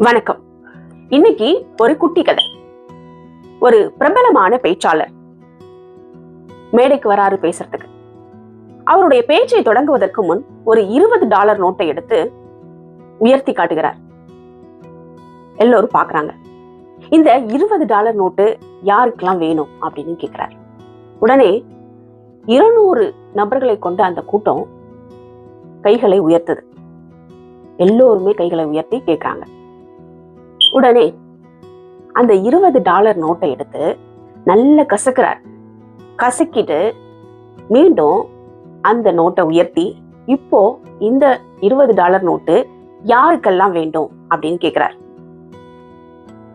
வணக்கம். இன்னைக்கு ஒரு குட்டி கதை. ஒரு பிரபலமான பேச்சாளர் மேடைக்கு வராரு பேசுறதுக்கு. அவருடைய பேச்சை தொடங்குவதற்கு முன் ஒரு $20 நோட்டை எடுத்து உயர்த்தி காட்டுகிறார். எல்லோரும் பாக்குறாங்க. இந்த $20 நோட்டு யாருக்கெல்லாம் வேணும் அப்படின்னு கேட்கிறார். உடனே 200 நபர்களை கொண்ட அந்த கூட்டம் கைகளை உயர்த்தது. எல்லோருமே கைகளை உயர்த்தி கேட்கிறாங்க. உடனே அந்த $20 நோட்டை எடுத்து நல்ல கசக்கிறார். கசக்கிட்டு மீண்டும் அந்த நோட்டை உயர்த்தி, இப்போ இந்த $20 நோட்டு யாருக்கெல்லாம் வேண்டும் அப்படின்னு கேட்கிறார்.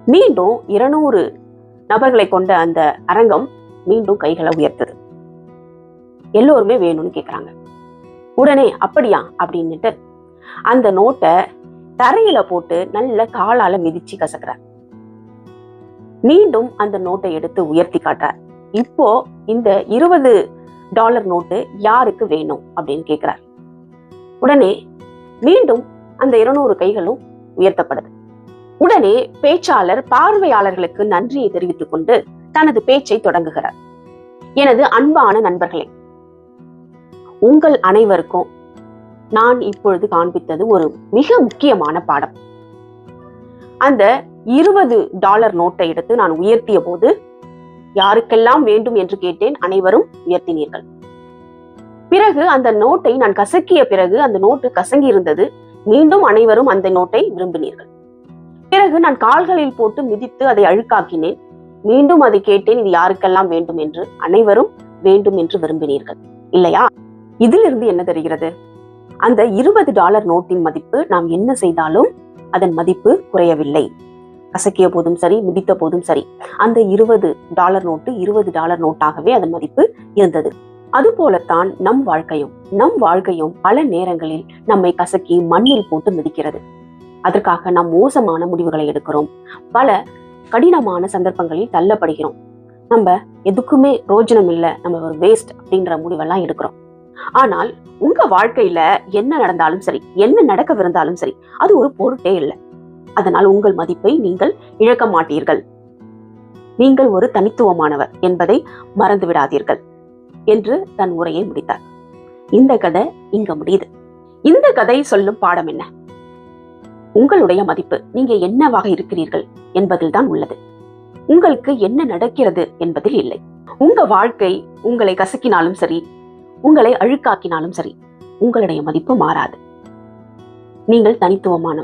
மீண்டும் 200 நபர்களை கொண்ட அந்த அரங்கம் மீண்டும் கைகளை உயர்த்தது. எல்லோருமே வேணும்னு கேட்கிறாங்க. உடனே அப்படியா அப்படின்னுட்டு அந்த நோட்டை தரையில போட்டு நல்ல காலால மிதிச்சு கசக்கிறார். மீண்டும் அந்த நோட்டை எடுத்து உயர்த்தி காட்டுறார். இப்போ இந்த $20 நோட்டு யாருக்கு வேணும் அப்படின்னு கேட்கிறார். உடனே மீண்டும் அந்த 200 கைகளும் உயர்த்தப்படுது. உடனே பேச்சாளர் பார்வையாளர்களுக்கு நன்றியை தெரிவித்துக் கொண்டு தனது பேச்சை தொடங்குகிறார். எனது அன்பான நண்பர்களே, உங்கள் அனைவருக்கும் நான் இப்பொழுது காண்பித்தது ஒரு மிக முக்கியமான பாடம். அந்த $20 நோட்டை எடுத்து நான் உயர்த்திய போது யாருக்கெல்லாம் வேண்டும் என்று கேட்டேன். அனைவரும் உயர்த்தினீர்கள். பிறகு அந்த நோட்டை நான் கசக்கிய பிறகு அந்த நோட்டு கசங்கி இருந்தது. மீண்டும் அனைவரும் அந்த நோட்டை விரும்பினீர்கள். பிறகு நான் கால்களில் போட்டு மிதித்து அதை அழுக்காக்கினேன். மீண்டும் அதை கேட்டேன், இது யாருக்கெல்லாம் வேண்டும் என்று. அனைவரும் வேண்டும் என்று விரும்பினீர்கள் இல்லையா? இதிலிருந்து என்ன தெரிகிறது? அந்த $20 நோட்டின் மதிப்பு நாம் என்ன செய்தாலும் அதன் மதிப்பு குறையவில்லை. கசக்கிய போதும் சரி, மிதித்த போதும் சரி, அந்த $20 நோட்டு $20 நோட்டாகவே அதன் மதிப்பு இருந்தது. அது போலத்தான் நம் வாழ்க்கையும் பல நேரங்களில் நம்மை கசக்கி மண்ணில் போட்டு மிதிக்கிறது. அதற்காக நாம் மோசமான முடிவுகளை எடுக்கிறோம். பல கடினமான சந்தர்ப்பங்களில் தள்ளப்படுகிறோம். நம்ம எதுக்குமே பிரோஜனம் இல்லை, நம்ம ஒரு வேஸ்ட் அப்படின்ற முடிவெல்லாம் எடுக்கிறோம். ஆனால் உங்க வாழ்க்கையில என்ன நடந்தாலும் சரி, என்ன நடக்கவிருந்தாலும் சரி, அது ஒரு பொருட்டே இல்லை. அதனால் உங்கள் மதிப்பை நீங்கள் இழக்க மாட்டீர்கள். நீங்கள் ஒரு தனித்துவமானவர் என்பதை மறந்து விடாதீர்கள் என்று தன் உரையை முடித்தார். இந்த கதை இங்க முடியுது. இந்த கதை சொல்லும் பாடம் என்ன? உங்களுடைய மதிப்பு, நீங்க என்னவாக இருக்கிறீர்கள் என்பதில் தான் உள்ளது. உங்களுக்கு என்ன நடக்கிறது என்பதில் இல்லை. உங்க வாழ்க்கை உங்களை கசக்கினாலும் சரி, உங்களை அழுக்காக்கினாலும் சரி, உங்களுடைய மதிப்பு மாறாது. நீங்கள் தனித்துவமானவர்.